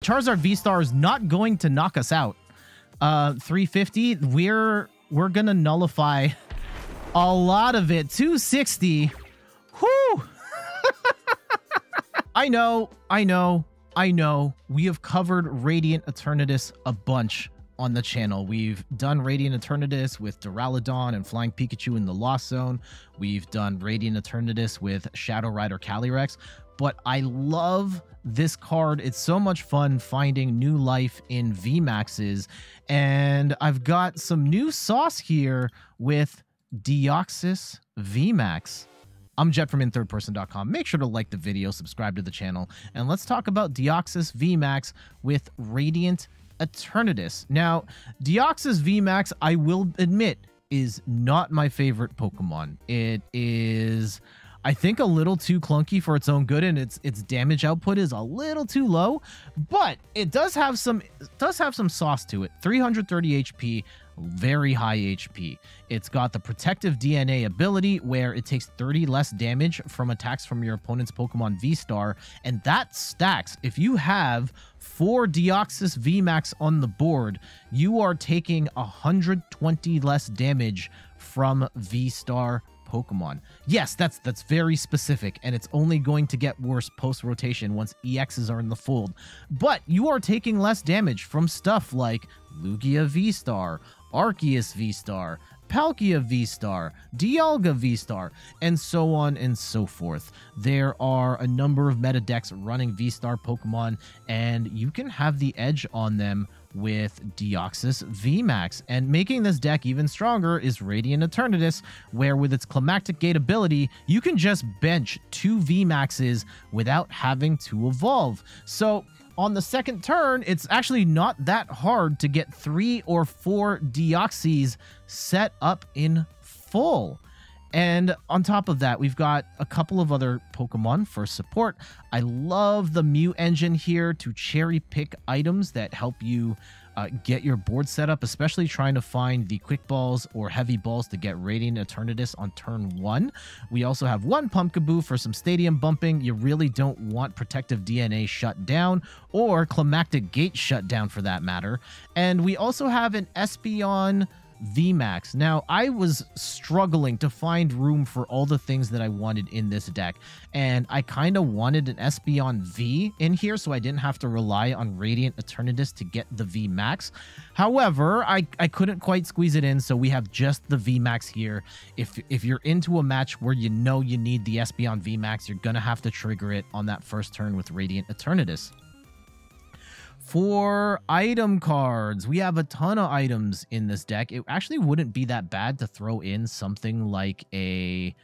Charizard V-Star is not going to knock us out. 350, we're gonna nullify a lot of it. 260. Whoo! I know. We have covered Radiant Eternatus a bunch on the channel. We've done Radiant Eternatus with Duraludon and Flying Pikachu in the Lost Zone. We've done Radiant Eternatus with Shadow Rider Calyrex. But I love this card. It's so much fun finding new life in VMAXs. And I've got some new sauce here with Deoxys VMAX. I'm Jet from inthirdperson.com. Make sure to like the video, subscribe to the channel, and let's talk about Deoxys VMAX with Radiant Eternatus. Now, Deoxys VMAX, I will admit, is not my favorite Pokemon. It is, I think, a little too clunky for its own good, and its damage output is a little too low, but it does have some sauce to it. 330 HP, very high HP. It's got the protective DNA ability where it takes 30 less damage from attacks from your opponent's Pokemon V-Star, and that stacks. If you have 4 Deoxys VMAX on the board, you are taking 120 less damage from V-Star Pokemon. Yes, that's very specific, and it's only going to get worse post-rotation once EXs are in the fold. But you are taking less damage from stuff like Lugia V-Star, Arceus V-Star, Palkia V-Star, Dialga V-Star, and so on and so forth. There are a number of meta decks running V-Star Pokemon, and you can have the edge on them with Deoxys VMAX. And making this deck even stronger is Radiant Eternatus, where with its Climactic Gate ability, you can just bench 2 VMAXs without having to evolve. So on the second turn, it's actually not that hard to get 3 or 4 Deoxys set up in full. And on top of that, we've got a couple of other Pokemon for support. I love the Mew engine here to cherry pick items that help you get your board set up, especially trying to find the quick balls or heavy balls to get Radiant Eternatus on turn 1. We also have 1 Pumpkaboo for some stadium bumping. You really don't want protective DNA shut down or Climactic Gate shut down for that matter. And we also have an Espeon VMAX. Now, I was struggling to find room for all the things that I wanted in this deck, and I kind of wanted an Espeon V in here so I didn't have to rely on Radiant Eternatus to get the VMAX. However, I couldn't quite squeeze it in, so we have just the VMAX here. If you're into a match where you know you need the Espeon VMAX, you're gonna have to trigger it on that first turn with Radiant Eternatus. For item cards, we have a ton of items in this deck. It actually wouldn't be that bad to throw in something like the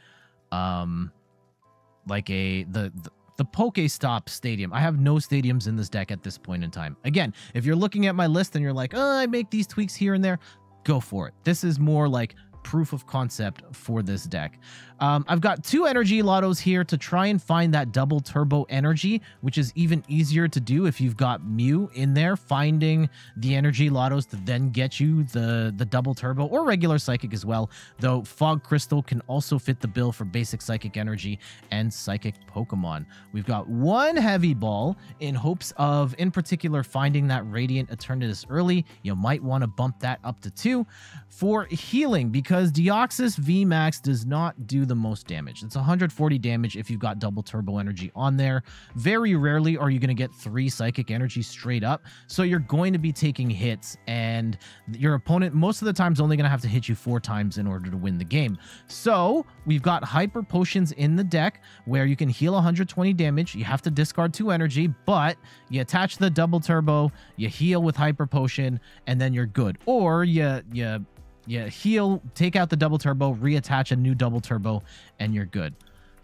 Pokestop Stadium. I have no stadiums in this deck at this point in time. Again, if you're looking at my list and you're like, oh, I make these tweaks here and there, go for it. This is more like proof of concept for this deck. I've got 2 energy lottos here to try and find that double turbo energy, which is even easier to do if you've got Mew in there. Finding the energy lottos to then get you the double turbo or regular psychic as well, though Fog Crystal can also fit the bill for basic psychic energy and psychic Pokemon. We've got 1 heavy ball in hopes of, in particular, finding that Radiant Eternatus early. You might want to bump that up to 2 for healing, because Deoxys VMAX does not do the most damage. It's 140 damage if you've got double turbo energy on there. Very rarely are you going to get 3 psychic energy straight up, so you're going to be taking hits, and your opponent most of the time is only going to have to hit you 4 times in order to win the game. So we've got Hyper Potions in the deck where you can heal 120 damage. You have to discard 2 energy, but you attach the double turbo, you heal with Hyper Potion, and then you're good. Or you heal, take out the double turbo, reattach a new double turbo, and you're good.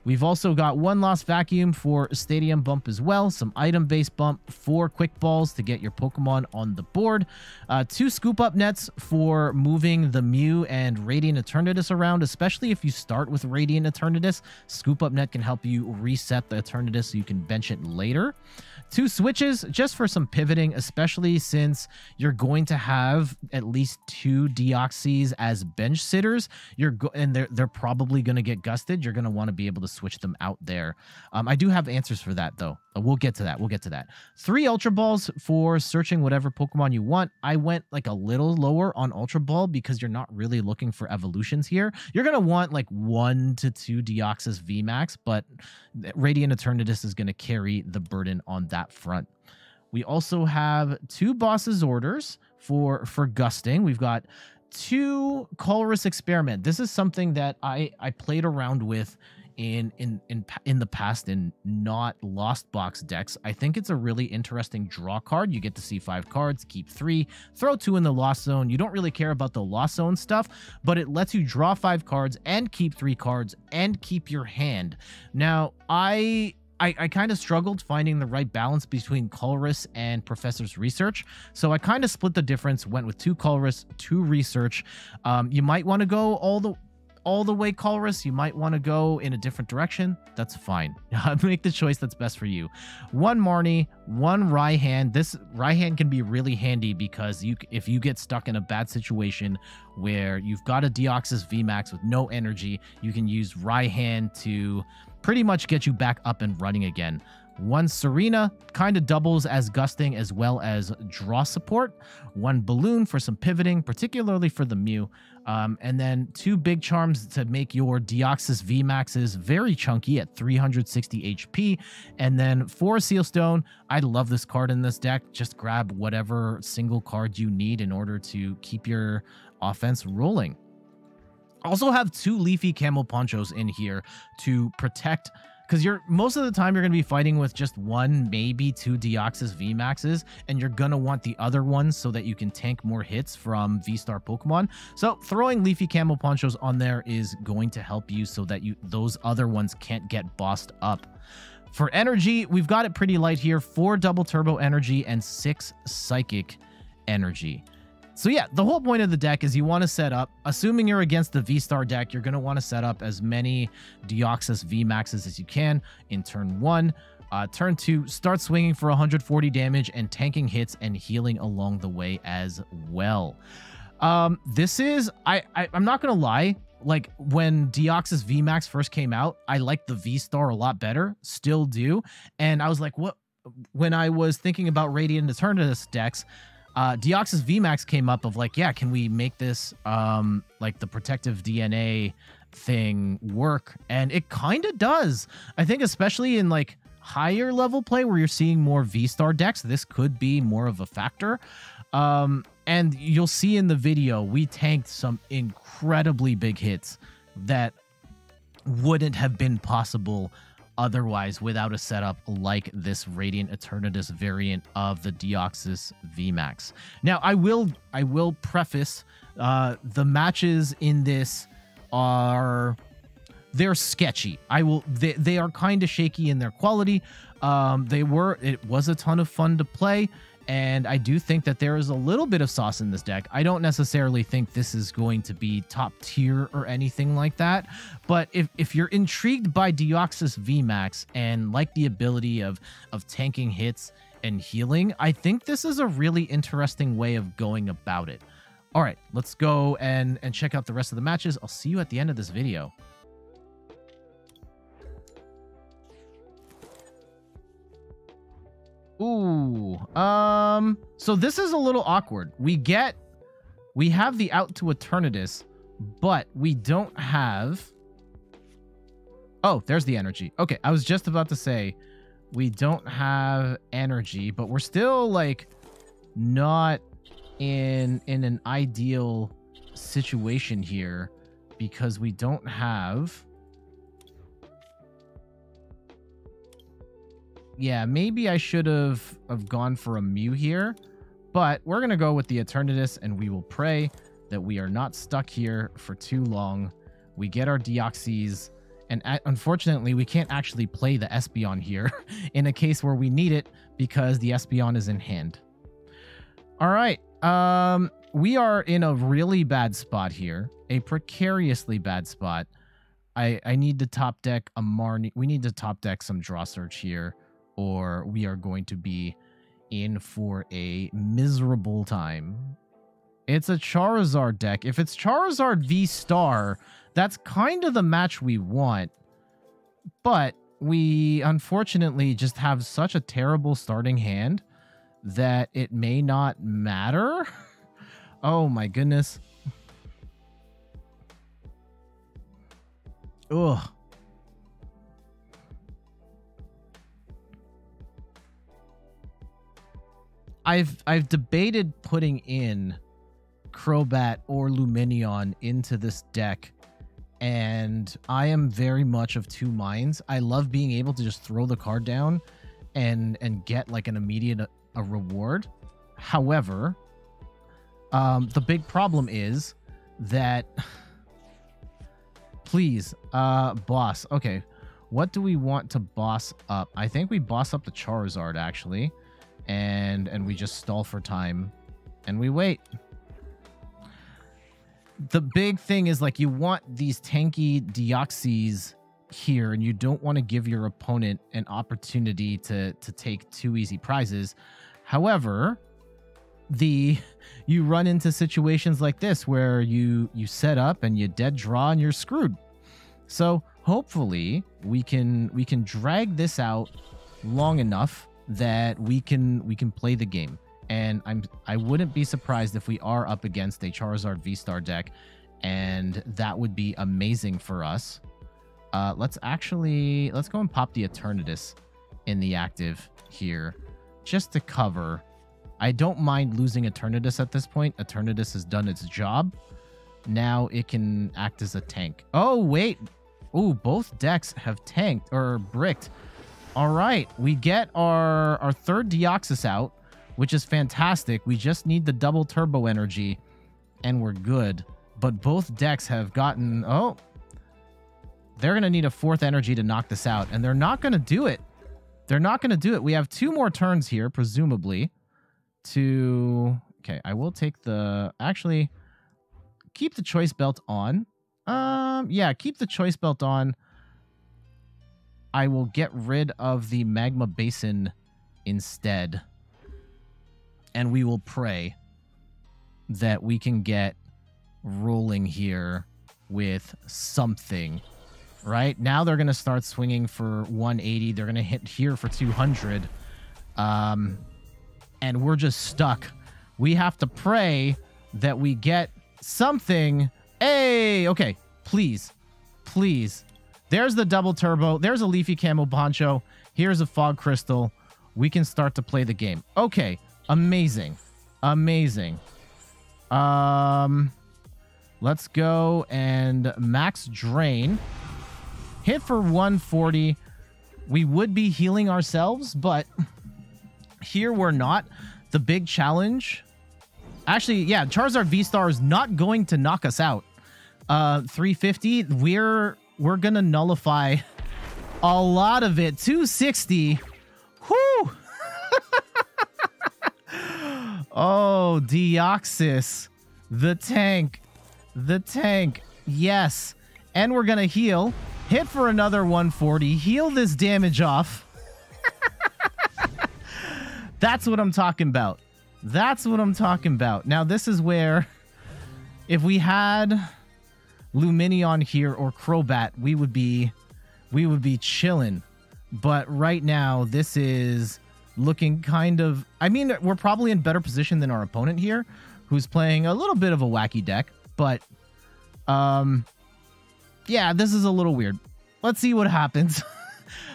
We've also got 1 Lost Vacuum for Stadium Bump as well, some item-based bump, 4 Quick Balls to get your Pokemon on the board, 2 Scoop Up Nets for moving the Mew and Radiant Eternatus around, especially if you start with Radiant Eternatus. Scoop Up Net can help you reset the Eternatus so you can bench it later. 2 switches just for some pivoting, especially since you're going to have at least 2 Deoxys as bench sitters. And they're probably going to get gusted. You're going to want to be able to switch them out there. I do have answers for that, though. We'll get to that. We'll get to that. 3 Ultra Balls for searching whatever Pokemon you want. I went like a little lower on Ultra Ball because you're not really looking for evolutions here. You're going to want like 1 to 2 Deoxys VMAX, but Radiant Eternatus is going to carry the burden on that front. We also have 2 Boss's Orders for gusting. We've got 2 Colress Experiment. This is something that I played around with in the past in not Lost Box decks. I think it's a really interesting draw card. You get to see 5 cards, keep 3, throw 2 in the Lost Zone. You don't really care about the Lost Zone stuff, but it lets you draw 5 cards and keep 3 cards and keep your hand. Now, I kind of struggled finding the right balance between Colress and Professor's Research, so I kind of split the difference, went with 2 Colress, 2 Research. You might want to go all the way Colress. You might want to go in a different direction. That's fine. Make the choice that's best for you. 1 Marnie, 1 Raihan. This Raihan can be really handy because if you get stuck in a bad situation where you've got a Deoxys VMAX with no energy, you can use Raihan to pretty much get you back up and running again. 1 Serena kind of doubles as gusting as well as draw support. 1 Balloon for some pivoting, particularly for the Mew. And then 2 Big Charms to make your Deoxys VMAXs very chunky at 360 HP. And then 4 Sealstone. I love this card in this deck. Just grab whatever single card you need in order to keep your offense rolling. Also have 2 Leafy Camo Ponchos in here to protect, because most of the time you're going to be fighting with just 1, maybe 2 Deoxys VMAXs, and you're going to want the other ones so that you can tank more hits from VSTAR Pokemon. So throwing Leafy Camo Ponchos on there is going to help you so that those other ones can't get bossed up. For energy, we've got it pretty light here. 4 Double Turbo Energy and 6 Psychic Energy. So yeah, the whole point of the deck is you want to set up, assuming you're against the VSTAR deck, you're going to want to set up as many Deoxys VMAXs as you can in turn 1. Turn 2, start swinging for 140 damage and tanking hits and healing along the way as well. This is, I'm not going to lie, like when Deoxys VMAX first came out, I liked the VSTAR a lot better, still do. And I was like, what? When I was thinking about Radiant Eternatus decks, Deoxys VMAX came up of like, yeah, can we make this like the protective DNA thing work? And it kind of does. I think especially in like higher level play where you're seeing more VSTAR decks, this could be more of a factor. And you'll see in the video, we tanked some incredibly big hits that wouldn't have been possible otherwise without a setup like this Radiant Eternatus variant of the Deoxys VMAX. Now, I will preface the matches in this they're sketchy. They are kind of shaky in their quality. It was a ton of fun to play, and I do think that there is a little bit of sauce in this deck. I don't necessarily think this is going to be top tier or anything like that, but if you're intrigued by Deoxys VMAX and like the ability of tanking hits and healing, I think this is a really interesting way of going about it. All right, let's go and check out the rest of the matches. I'll see you at the end of this video. Ooh, so this is a little awkward. We have the out to Eternatus, but we don't have, oh, there's the energy. Okay, I was just about to say we don't have energy, but we're still like not in an ideal situation here because we don't have, yeah, maybe I should have gone for a Mew here, but we're going to go with the Eternatus, and we will pray that we are not stuck here for too long. We get our Deoxys, and unfortunately, we can't actually play the Espeon here in a case where we need it because the Espeon is in hand. All right, we are in a really bad spot here, a precariously bad spot. I need to top deck a Marnie. We need to top deck some draw search here. or we are going to be in for a miserable time. It's a Charizard deck. If it's Charizard VSTAR, that's kind of the match we want. But we unfortunately just have such a terrible starting hand that it may not matter. Oh my goodness. Ugh. I've debated putting in Crobat or Lumineon into this deck, and I am very much of two minds. I love being able to just throw the card down and get like an immediate a reward. However, the big problem is that please, boss. Okay, what do we want to boss up? I think we boss up the Charizard actually, and we just stall for time and we wait. The big thing is, like, you want these tanky Deoxys here, and you don't want to give your opponent an opportunity to take two easy prizes. However, you run into situations like this where you set up and you dead draw and you're screwed. So hopefully we can drag this out long enough that we can play the game. And I wouldn't be surprised if we are up against a Charizard VSTAR deck, and that would be amazing for us. Let's go and pop the Eternatus in the active here, just to cover. I don't mind losing Eternatus at this point. Eternatus has done its job. Now it can act as a tank. Oh, wait. Ooh, both decks have tanked or bricked. All right, we get our third Deoxys out, which is fantastic. We just need the double turbo energy and we're good. But both decks have gotten... Oh, they're going to need a fourth energy to knock this out, and they're not going to do it. They're not going to do it. We have 2 more turns here, presumably, to... Okay, I will take the... Actually, keep the choice belt on. Yeah, keep the choice belt on. I will get rid of the magma basin instead. And we will pray that we can get rolling here with something. Right? Now they're going to start swinging for 180. They're going to hit here for 200. And we're just stuck. We have to pray that we get something. Hey, okay. Please. Please. There's the double turbo. There's a Leafy Camo Poncho. Here's a Fog Crystal. We can start to play the game. Okay. Amazing. Amazing. Let's go and max drain. Hit for 140. We would be healing ourselves, but here we're not. The big challenge... Actually, yeah, Charizard VSTAR is not going to knock us out. 350, we're going to nullify a lot of it. 260. Whoo! Oh, Deoxys. The tank. The tank. Yes. And we're going to heal. Hit for another 140. Heal this damage off. That's what I'm talking about. That's what I'm talking about. Now, this is where, if we had Lumineon here or Crobat, we would be chilling. But right now, this is looking kind of... I mean, we're probably in better position than our opponent here, who's playing a little bit of a wacky deck. But, yeah, this is a little weird. Let's see what happens.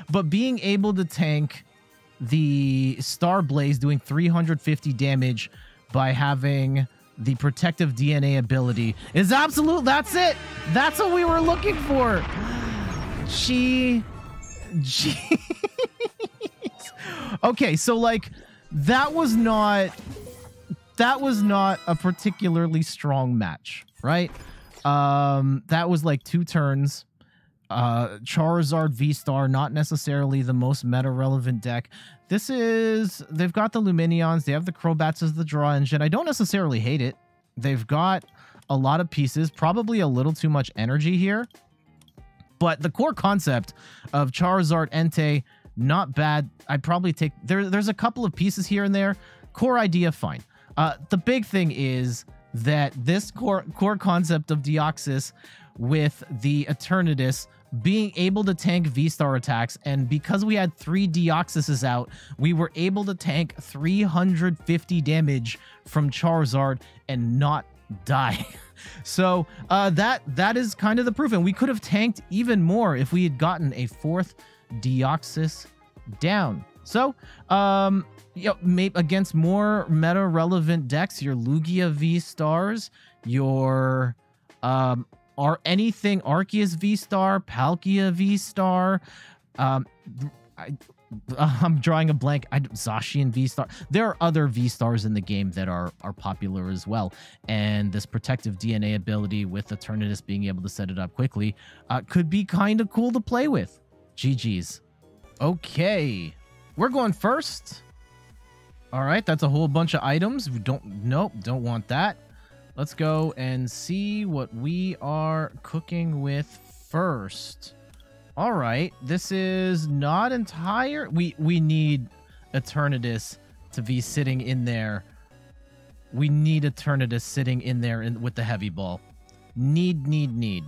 But being able to tank the Star Blaze doing 350 damage by having the protective DNA ability is absolute. That's it. That's what we were looking for. Jeez. Okay, so like that was not a particularly strong match, right? That was like 2 turns. Charizard VSTAR, not necessarily the most meta relevant deck. This is, they've got the Lumineons, they have the Crobats as the draw engine. I don't necessarily hate it. They've got a lot of pieces, probably a little too much energy here. But the core concept of Charizard Entei not bad. I'd probably take... There's a couple of pieces here and there. Core idea, fine. The big thing is that this core concept of Deoxys with the Eternatus being able to tank VSTAR attacks, and because we had 3 Deoxyses out, we were able to tank 350 damage from Charizard and not die. So that is kind of the proof, and we could have tanked even more if we had gotten a 4th Deoxys down. So you know, maybe against more meta relevant decks, your Lugia V-Stars, your anything Arceus V-Star, Palkia V-Star, I'm drawing a blank. Zacian V-Star. There are other V-Stars in the game that are popular as well. And this protective DNA ability with Eternatus being able to set it up quickly could be kind of cool to play with. GG's. Okay. We're going first. All right. That's a whole bunch of items. Nope, don't want that. Let's go and see what we are cooking with first. All right, this is not entire. We need Eternatus to be sitting in there. We need Eternatus sitting in there with the heavy ball. Need.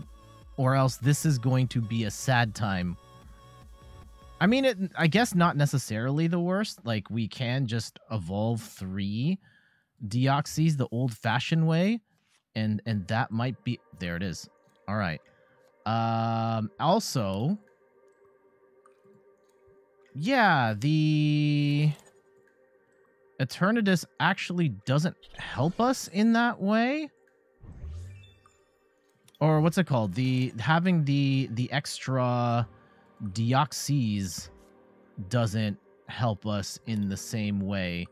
Or else this is going to be a sad time. I mean, I guess not necessarily the worst. Like, we can just evolve 3 Deoxys the old-fashioned way, and that might be... There it is. All right. Also, yeah, the Eternatus actually doesn't help us in that way. Or what's it called? Having the extra Deoxys doesn't help us in the same way.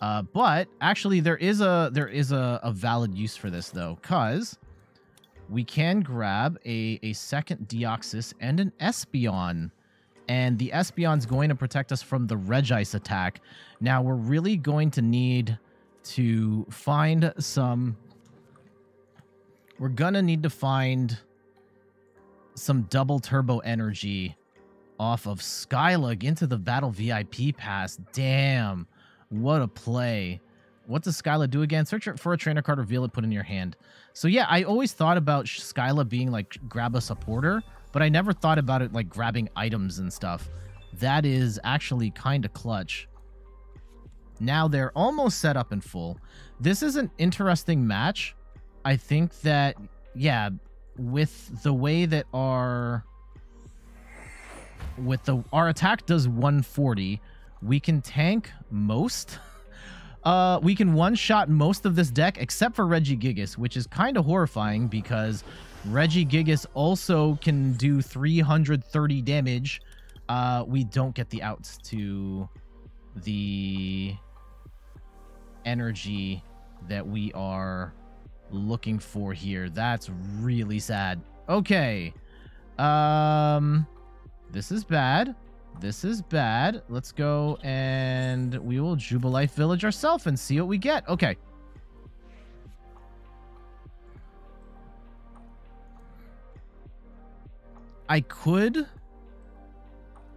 But actually there is a valid use for this though, because we can grab a second Deoxys and an Espeon. And the Espeon's going to protect us from the Regice attack. Now, we're really going to need to find some... We're going to need to find some double turbo energy off of Skylug into the Battle VIP Pass. Damn, what a play. What does Skyla do again? Search for a trainer card, reveal it, put in your hand. So yeah, I always thought about Skyla being like grab a supporter, but I never thought about it like grabbing items and stuff. That is actually kind of clutch. Now they're almost set up in full. This is an interesting match. I think that, yeah, with the way that our attack does 140, we can tank most. We can one-shot most of this deck, except for Regigigas, which is kind of horrifying because Regigigas also can do 330 damage. We don't get the outs to the energy that we are looking for here. That's really sad. Okay. This is bad. This is bad. Let's go and we will Jubilife Village ourselves and see what we get. Okay. I could...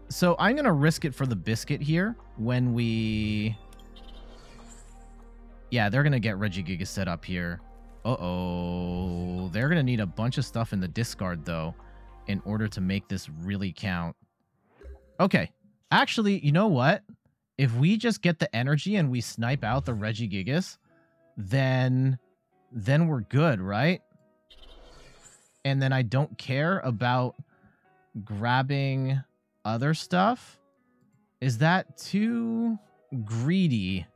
So I'm going to risk it for the biscuit here when we... Yeah, they're going to get Regigigas set up here. Uh-oh. They're going to need a bunch of stuff in the discard, though, in order to make this really count. Okay. Actually, you know what? If we just get the energy and we snipe out the Regigigas, then we're good, right? And then I don't care about grabbing other stuff. Is that too greedy?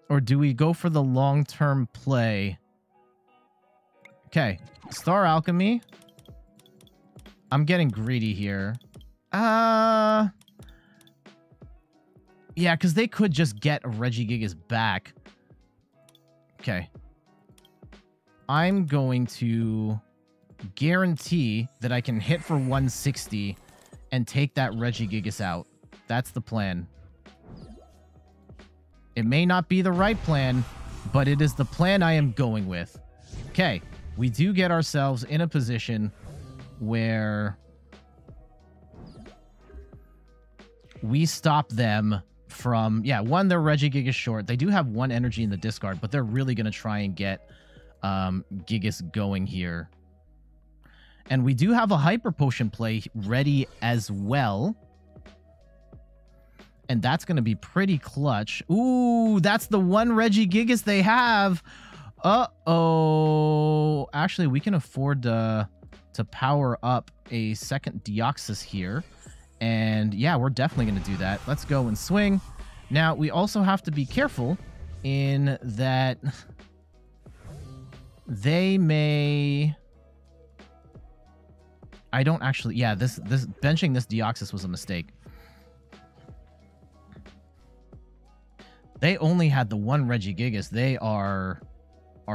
Or do we go for the long-term play? Okay. Star Alchemy. I'm getting greedy here. Yeah, because they could just get Regigigas back. Okay. I'm going to guarantee that I can hit for 160 and take that Regigigas out. That's the plan. It may not be the right plan, but it is the plan I am going with. Okay, we do get ourselves in a position where we stop them from, yeah, one, they're Regigigas short. They do have one energy in the discard, but they're really going to try and get Gigas going here. And we do have a Hyper Potion play ready as well. And that's going to be pretty clutch. Ooh, that's the one Regigigas they have. Uh-oh. Actually, we can afford to power up a second Deoxys here. And yeah, we're definitely going to do that. Let's go and swing. Now, we also have to be careful in that they may... I don't actually... Yeah, this benching this Deoxys was a mistake. They only had the one Regigigas. They are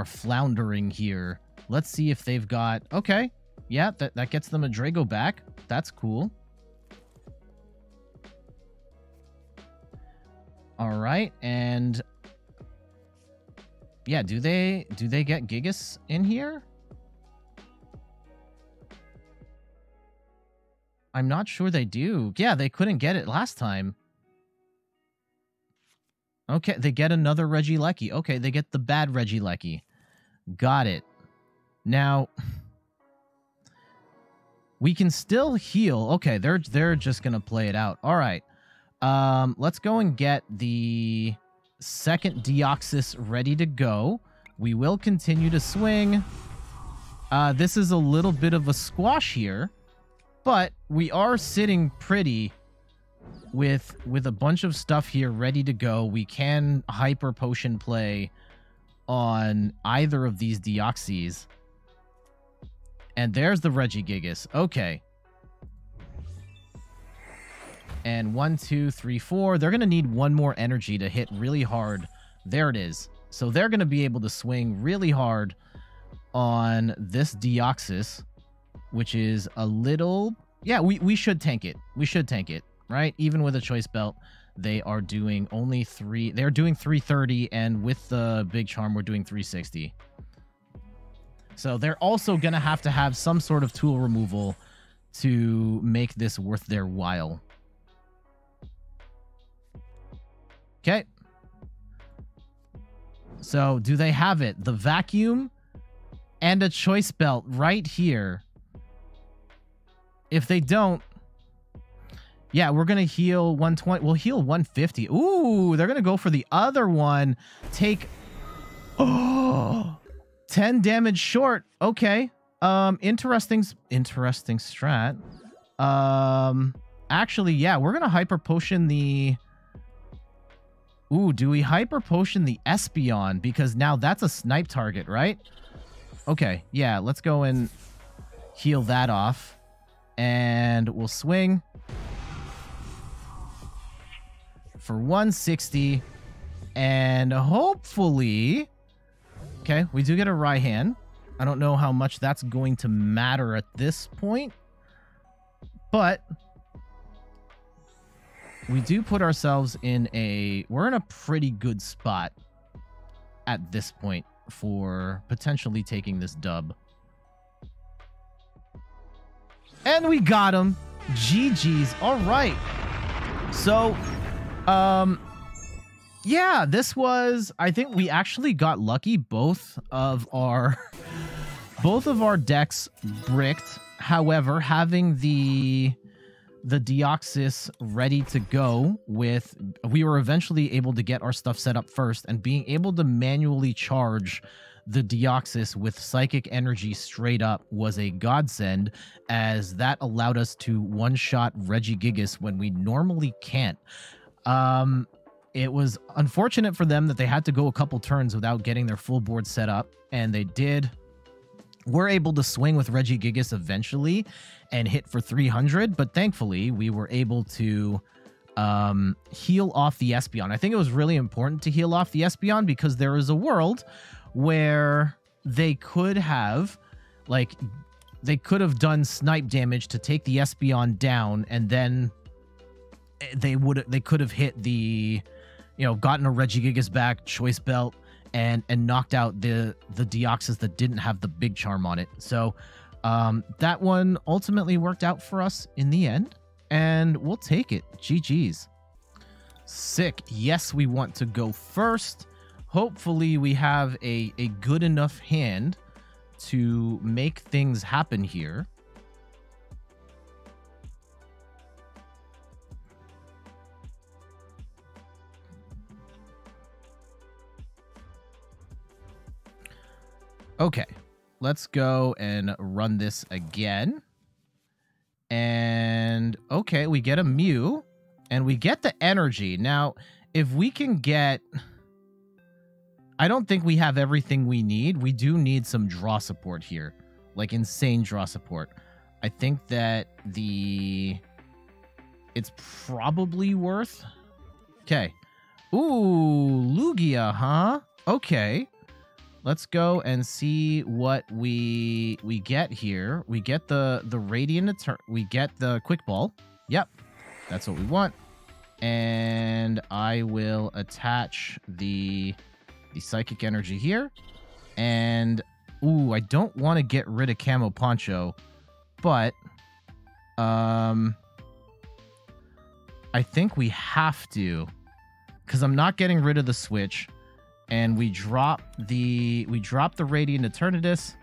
floundering here. Let's see if they've got... Okay. Yeah, that gets them a Drago back. That's cool. All right, and... Yeah, do they get Gigas in here? I'm not sure they do. Yeah, they couldn't get it last time. Okay, they get another Regieleki. Okay, they get the bad Regieleki. Got it. Now, we can still heal. Okay, they're just gonna play it out. All right. Let's go and get the second Deoxys ready to go. We will continue to swing. This is a little bit of a squash here, but we are sitting pretty with a bunch of stuff here ready to go. We can Hyper Potion play on either of these Deoxys. And there's the Regigigas. Okay. And 1, 2, 3, 4. They're going to need one more energy to hit really hard. There it is. So they're going to be able to swing really hard on this Deoxys, which is a little... Yeah, we should tank it. We should tank it, right? Even with a Choice Belt, they are doing only 3... They're doing 330, and with the Big Charm, we're doing 360. So they're also going to have some sort of tool removal to make this worth their while. Okay. So, do they have it? The Vacuum and a Choice Belt right here. If they don't... Yeah, we're going to heal 120. We'll heal 150. Ooh, they're going to go for the other one. Take... Oh... 10 damage short. Okay. Interesting strat. Actually, yeah, we're going to Hyper Potion the... Ooh, do we Hyper Potion the Espeon? Because now that's a snipe target, right? Okay, yeah, let's go and heal that off. And we'll swing for 160. And hopefully... Okay, we do get a Raihan. I don't know how much that's going to matter at this point. But... we do put ourselves in a... We're in a pretty good spot at this point for potentially taking this dub. And we got him. GG's. All right. So, yeah, this was... I think we actually got lucky. Both of our decks bricked. However, having the Deoxys ready to go with... We were eventually able to get our stuff set up first, and being able to manually charge the Deoxys with Psychic Energy straight up was a godsend, as that allowed us to one-shot Regigigas when we normally can't. It was unfortunate for them that they had to go a couple turns without getting their full board set up, and they did. We're able to swing with Regigigas eventually and hit for 300, but thankfully we were able to heal off the Espeon. I think it was really important to heal off the Espeon because there is a world where they could have, done snipe damage to take the Espeon down, and then they could have hit the, gotten a Regigigas back, Choice Belt, and knocked out the Deoxys that didn't have the Big Charm on it. So that one ultimately worked out for us in the end. And we'll take it. GG's. Sick. Yes, we want to go first. Hopefully we have a good enough hand to make things happen here. Okay, let's go and run this again. And okay, we get a Mew and we get the energy. Now, if we can get... I don't think we have everything we need. We do need some draw support here, like insane draw support. I think that it's probably worth... Okay. Ooh, Lugia, huh? Okay. Let's go and see what we get here. We get the Radiant we get the Quick Ball. Yep. That's what we want. And I will attach the Psychic Energy here. And ooh, I don't want to get rid of Camo Poncho, but I think we have to, because I'm not getting rid of the switch. And we drop the Radiant Eternatus,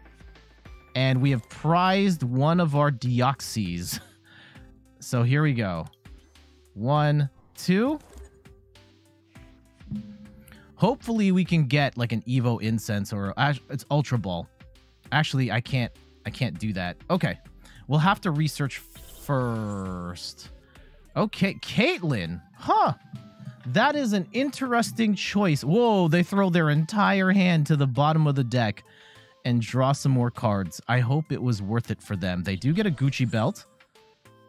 and we have prized one of our Deoxys. So here we go. 1, 2. Hopefully we can get like an Evo Incense, or it's Ultra Ball. Actually, I can't do that. Okay, we'll have to research first. Okay, Caitlyn, huh? That is an interesting choice. Whoa, they throw their entire hand to the bottom of the deck and draw some more cards. I hope it was worth it for them. They do get a Gucci belt,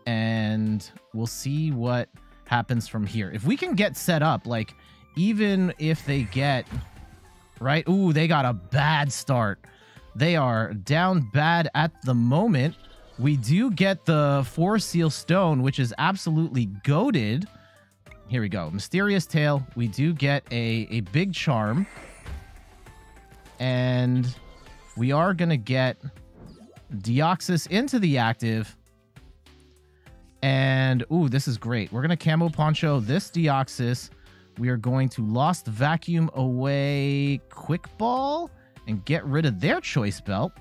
and we'll see what happens from here. If we can get set up, like, even if they get... Right? Ooh, they got a bad start. They are down bad at the moment. We do get the Force Seal Stone, which is absolutely goated. Here we go. Mysterious Tail. We do get a Big Charm. And we are going to get Deoxys into the active. And, ooh, this is great. We're going to Camo Poncho this Deoxys. We are going to Lost Vacuum away Quick Ball and get rid of their Choice Belt.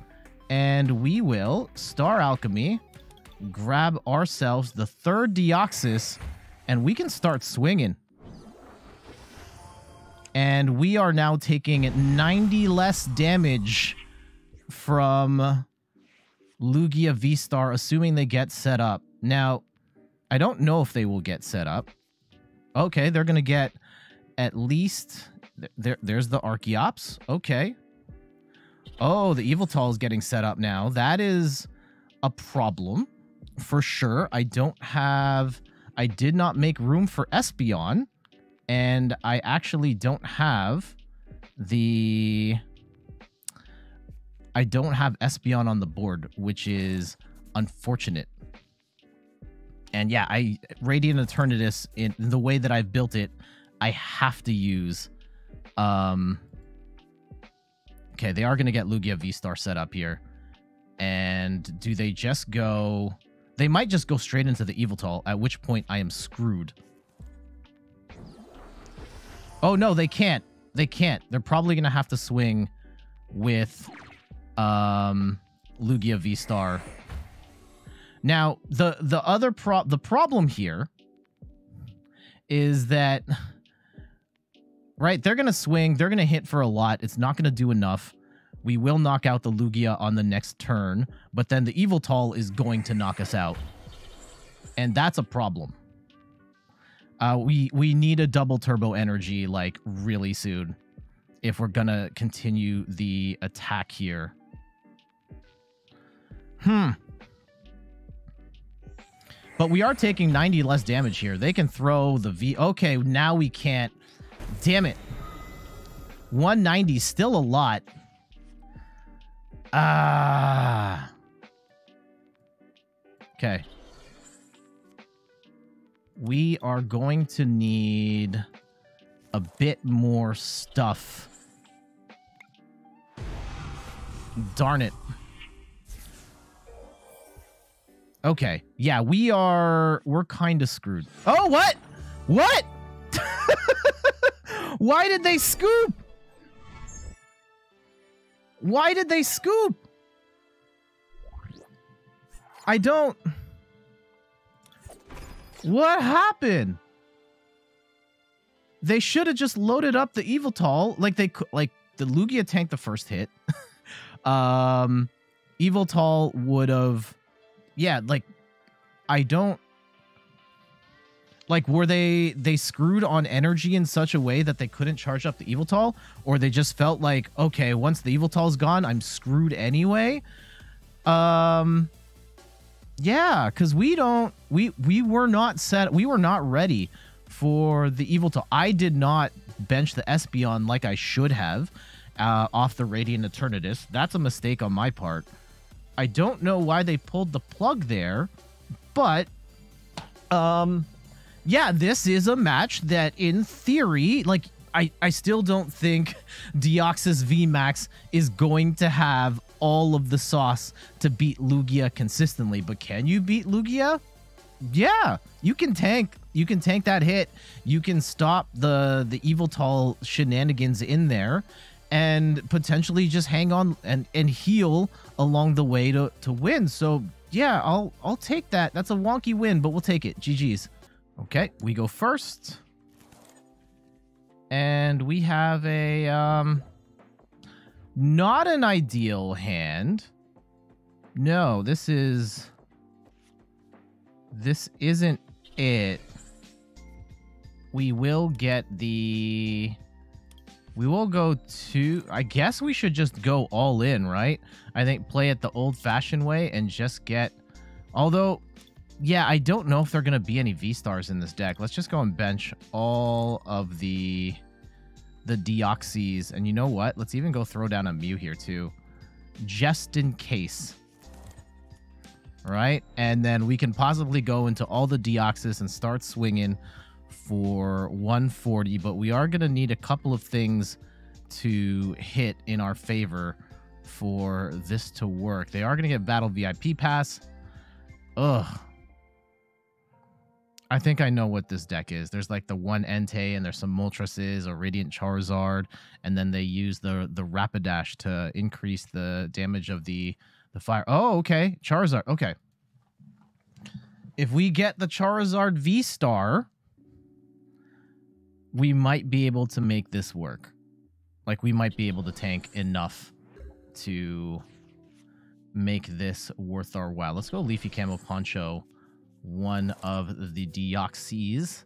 And we will Star Alchemy, grab ourselves the third Deoxys, and we can start swinging. And we are now taking 90 less damage from Lugia VSTAR, assuming they get set up. Now, I don't know if they will get set up. Okay, they're going to get at least... There's the Archeops. Okay. Oh, the Yveltal is getting set up now. That is a problem, for sure. I did not make room for Espeon, and I actually don't have Espeon on the board, which is unfortunate. And yeah, Radiant Eternatus, in the way that I've built it, I have to use... Okay, they are going to get Lugia VSTAR set up here. And do they just go... They might just go straight into the Yveltal, at which point I am screwed. Oh, no, they can't. They can't. They're probably going to have to swing with Lugia VSTAR. Now, the problem here is that, right, they're going to swing. They're going to hit for a lot. It's not going to do enough. We will knock out the Lugia on the next turn, but then the Yveltal is going to knock us out. And that's a problem. We need a double turbo energy, like, really soon if we're going to continue the attack here. But we are taking 90 less damage here. They can throw the V... Okay, now we can't. Damn it. 190 is still a lot. Okay. We are going to need a bit more stuff. Darn it. Okay. Yeah, we're kind of screwed. Oh, what? What? Why did they scoop? Why did they scoop? I don't... What happened? They should have just loaded up the Eviltal. Like they could, like the Lugia tanked the first hit. Eviltal would have, yeah, like I don't like, were they screwed on energy in such a way that they couldn't charge up the Eviltal, or they just felt like, okay, once the Eviltal's gone, I'm screwed anyway. Yeah, because we were not set, we were not ready for the Eviltal. I did not bench the Espeon like I should have off the Radiant Eternatus. That's a mistake on my part. I don't know why they pulled the plug there, but yeah, this is a match that in theory, like I still don't think Deoxys VMAX is going to have all of the sauce to beat Lugia consistently, but can you beat Lugia? Yeah, you can tank that hit. You can stop the Eviltal shenanigans in there and potentially just hang on and heal along the way to win. So yeah, I'll take that. That's a wonky win, but we'll take it. GG's. Okay, we go first. And we have a not an ideal hand. No, this isn't it. We will get the... We will go to... I guess we should just go all in, right? I think play it the old-fashioned way and just get... Although, yeah, I don't know if there are going to be any V-Stars in this deck. Let's just go and bench all of the Deoxys. And you know what? Let's even go throw down a Mew here, too. Just in case. Right? And then we can possibly go into all the Deoxys and start swinging for 140, but we are going to need a couple of things to hit in our favor for this to work. They are going to get Battle VIP Pass. Ugh. I think I know what this deck is. There's like the one Entei, and there's some Moltres, a Radiant Charizard, and then they use the Rapidash to increase the damage of the fire. Oh, okay. Charizard. Okay. If we get the Charizard V-Star, we might be able to make this work. Like, we might be able to tank enough to make this worth our while. Let's go Leafy Camo Poncho, one of the Deoxys,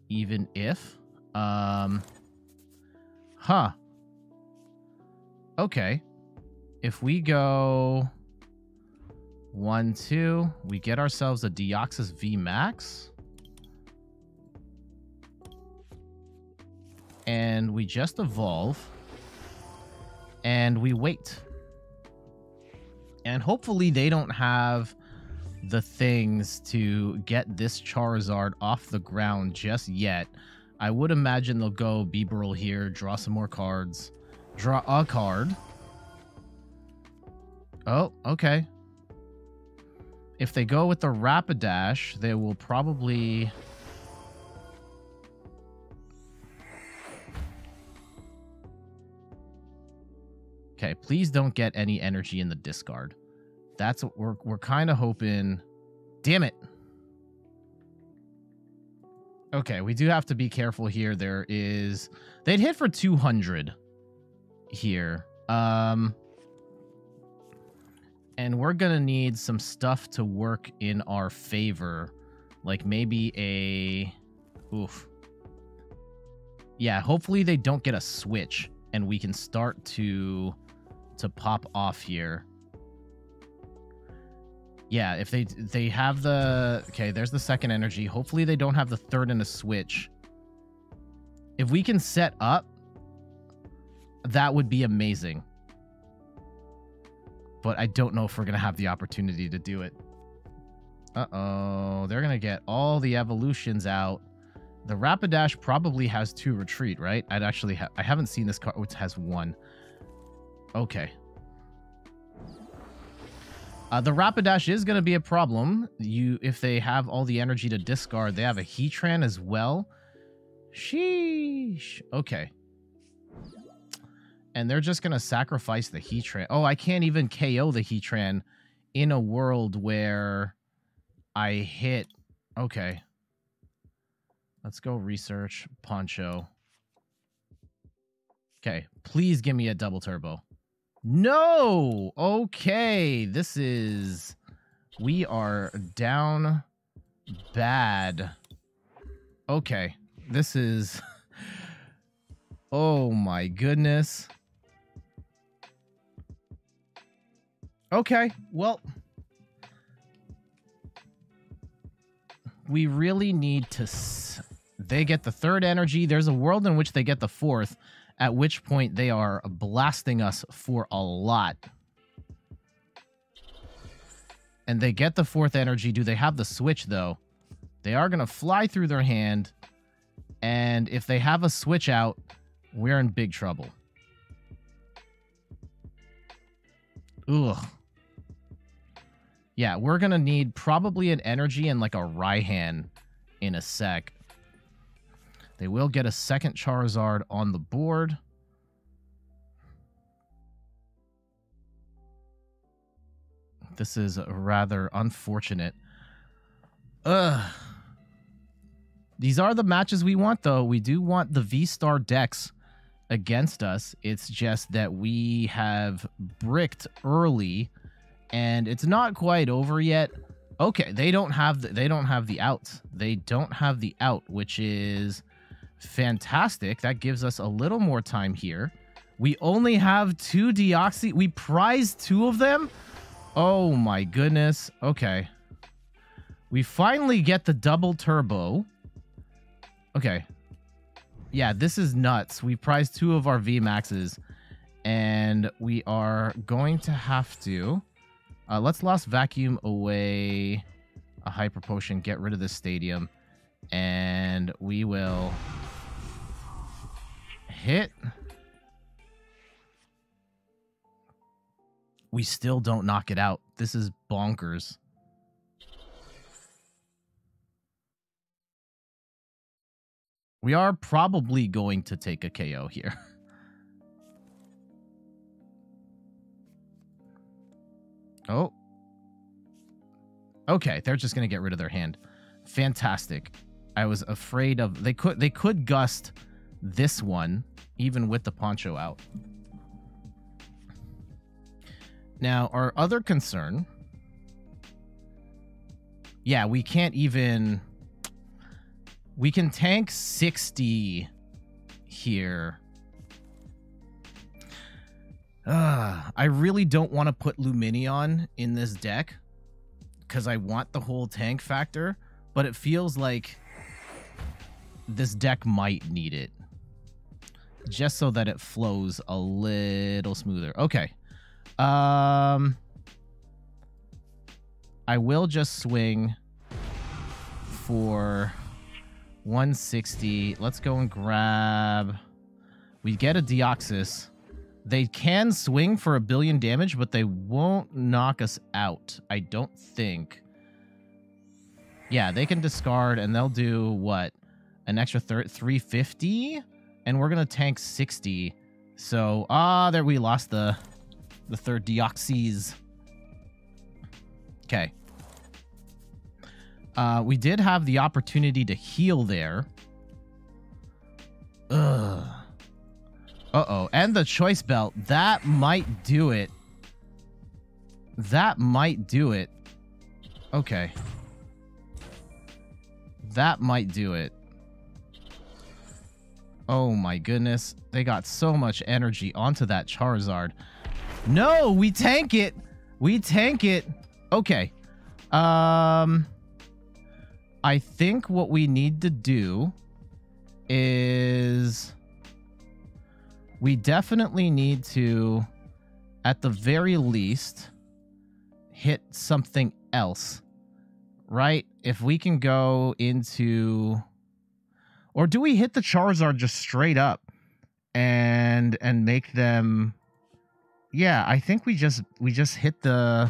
even if... Okay. If we go 1, 2, we get ourselves a Deoxys VMAX. And we just evolve. And we wait. And hopefully they don't have the things to get this Charizard off the ground just yet. I would imagine they'll go Bibarel here, draw some more cards, draw a card. Oh, okay. If they go with the Rapidash, they will probably... Okay, please don't get any energy in the discard. That's what we're kind of hoping. Damn it. Okay, we do have to be careful here. There is... They'd hit for 200 here. And we're going to need some stuff to work in our favor. Like maybe a... Oof. Yeah, hopefully they don't get a switch and we can start to pop off here. Yeah, if they have the... Okay, there's the second energy. Hopefully they don't have the third and a switch. If we can set up, that would be amazing. But I don't know if we're going to have the opportunity to do it. Uh-oh. They're going to get all the evolutions out. The Rapidash probably has 2 retreat, right? I haven't seen this card, which has 1. Okay. The Rapidash is going to be a problem. If they have all the energy to discard, they have a Heatran as well. Sheesh. Okay. And they're just going to sacrifice the Heatran. Oh, I can't even KO the Heatran in a world where I hit... Okay. Let's go research Poncho. Okay. Please give me a double turbo. No! Okay. This is... We are down bad. Okay. This is... Oh my goodness. Okay, well, we really need to... They get the third energy. There's a world in which they get the fourth, at which point they are blasting us for a lot. And they get the fourth energy. Do they have the switch, though? They are going to fly through their hand, and if they have a switch out, we're in big trouble. Ugh. Yeah, we're going to need probably an energy and like a Raihan in a sec. They will get a second Charizard on the board. This is rather unfortunate. Ugh. These are the matches we want, though. We do want the VSTAR decks against us. It's just that we have bricked early, and it's not quite over yet. Okay, they don't have the out. They don't have the out, which is fantastic. That gives us a little more time here. We only have 2 Deoxys. We prize 2 of them. Oh my goodness. Okay. We finally get the double turbo. Okay. Yeah, this is nuts. We prized 2 of our VMAXs, and we are going to have to... let's Lost Vacuum away a Hyper Potion, get rid of this stadium, and we will hit. We still don't knock it out. This is bonkers. We are probably going to take a KO here. Oh. Okay, they're just going to get rid of their hand. Fantastic. I was afraid of... They could gust this one, even with the Poncho out. Now, our other concern... Yeah, we can't even... We can tank 60 here. I really don't want to put Lumineon in this deck because I want the whole tank factor, but it feels like this deck might need it just so that it flows a little smoother. Okay. I will just swing for 160. Let's go and grab... We get a Deoxys. They can swing for 1 billion damage, but they won't knock us out, I don't think. Yeah, they can discard, and they'll do, what? An extra 350? And we're going to tank 60. So, there we lost the third Deoxys. Okay. We did have the opportunity to heal there. Ugh. Uh-oh. And the Choice Belt. That might do it. That might do it. Okay. That might do it. Oh my goodness. They got so much energy onto that Charizard. No, we tank it. We tank it. Okay. I think what we need to do is... We definitely need to, at the very least, hit something else, right? If we can go into... Or do we hit the Charizard just straight up and make them... Yeah, I think we just hit the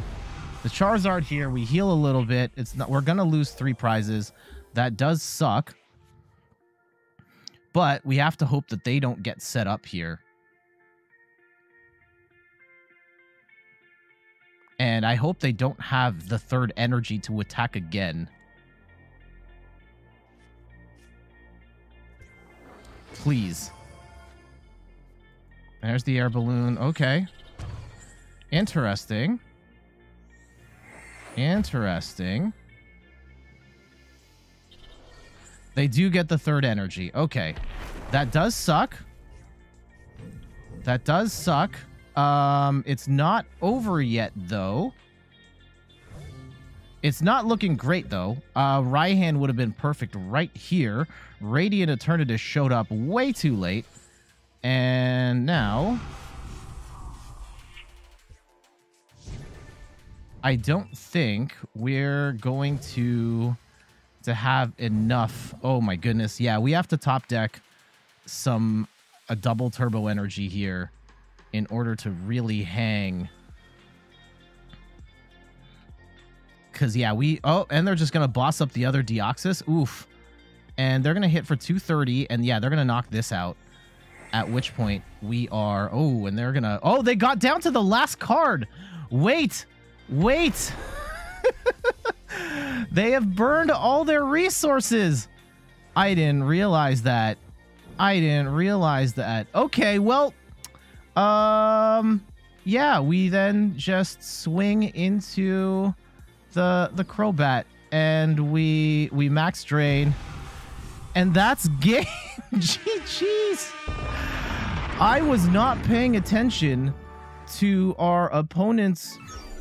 The Charizard here, we heal a little bit. It's not. We're gonna lose 3 prizes. That does suck. But we have to hope that they don't get set up here. And I hope they don't have the 3rd energy to attack again. Please. There's the air balloon. Okay. Interesting. Interesting. They do get the 3rd energy. Okay. That does suck. That does suck. It's not over yet, though. It's not looking great, though. Raihan would have been perfect right here. Radiant Eternatus showed up way too late. And now... I don't think we're going to have enough. Oh, my goodness. Yeah, we have to top deck a double turbo energy here in order to really hang. Because, yeah, and they're just going to boss up the other Deoxys. Oof. And they're going to hit for 230. And, yeah, they're going to knock this out. At which point we are... Oh, and they're going to... Oh, they got down to the last card. Wait. Wait. They have burned all their resources. I didn't realize that. I didn't realize that. Okay, well... yeah, we then just swing into the Crobat and we max drain, and that's game. GG's. I was not paying attention to our opponent's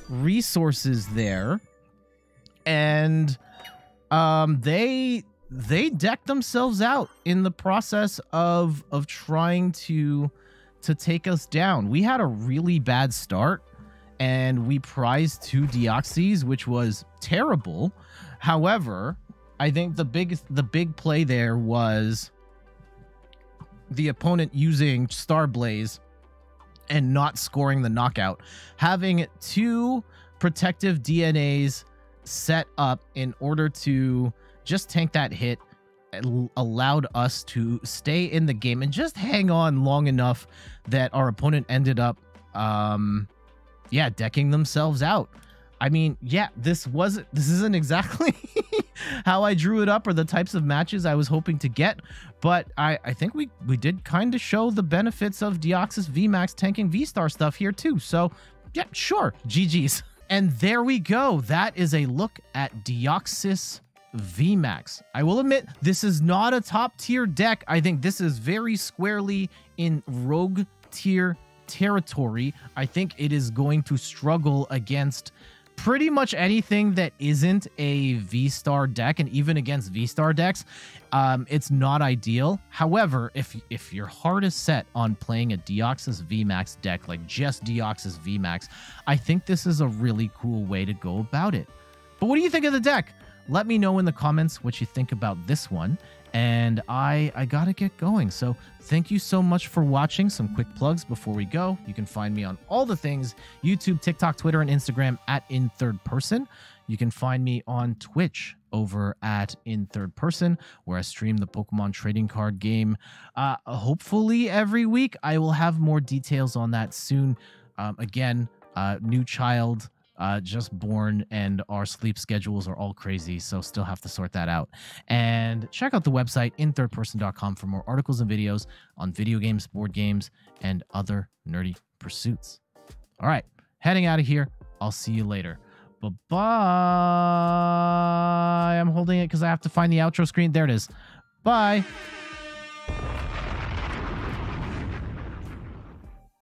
resources there, and they decked themselves out in the process of trying to take us down. We had a really bad start, and we prized 2 Deoxys, which was terrible. However, I think the big play there was the opponent using Star Blaze and not scoring the knockout. Having 2 protective DNAs set up in order to just tank that hit allowed us to stay in the game and just hang on long enough that our opponent ended up yeah, decking themselves out. I mean, yeah, this isn't exactly how I drew it up or the types of matches I was hoping to get, but I think we did kind of show the benefits of Deoxys VMAX tanking VSTAR stuff here too. So yeah, sure, GG's. And there we go. That is a look at Deoxys VMAX. I will admit, this is not a top tier deck. I think this is very squarely in rogue tier territory. I think it is going to struggle against pretty much anything that isn't a V-Star deck, and even against V-Star decks, it's not ideal. However, if your heart is set on playing a Deoxys VMAX deck, like just Deoxys VMAX, I think this is a really cool way to go about it. But what do you think of the deck? Let me know in the comments what you think about this one. And I gotta get going. So thank you so much for watching. Some quick plugs before we go. You can find me on all the things: YouTube, TikTok, Twitter, and Instagram at @InThirdPerson. You can find me on Twitch over at @InThirdPerson, where I stream the Pokemon trading card game. Hopefully every week. I will have more details on that soon. Again, new child, just born, and our sleep schedules are all crazy, so still have to sort that out. And check out the website inthirdperson.com for more articles and videos on video games, board games, and other nerdy pursuits. All right, heading out of here. I'll see you later. Bye-bye. I'm holding it because I have to find the outro screen. There it is. Bye.